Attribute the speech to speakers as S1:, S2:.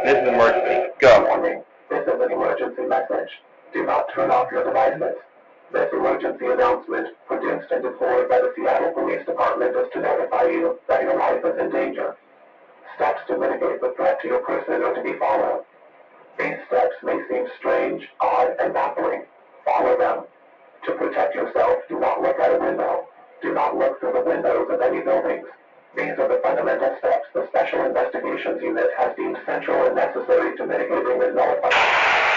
S1: This is an emergency. Go.
S2: Warning. This is an emergency message. Do not turn off your devices. This emergency announcement, produced and deployed by the Seattle Police Department, is to notify you that your life is in danger. Steps to mitigate the threat to your person are to be followed. These steps may seem strange, odd, and baffling. Follow them. To protect yourself, do not look out a window. Do not look through the windows of any buildings. These are the fundamental steps the Special Investigations Unit has deemed central and necessary to mitigating and nullifying.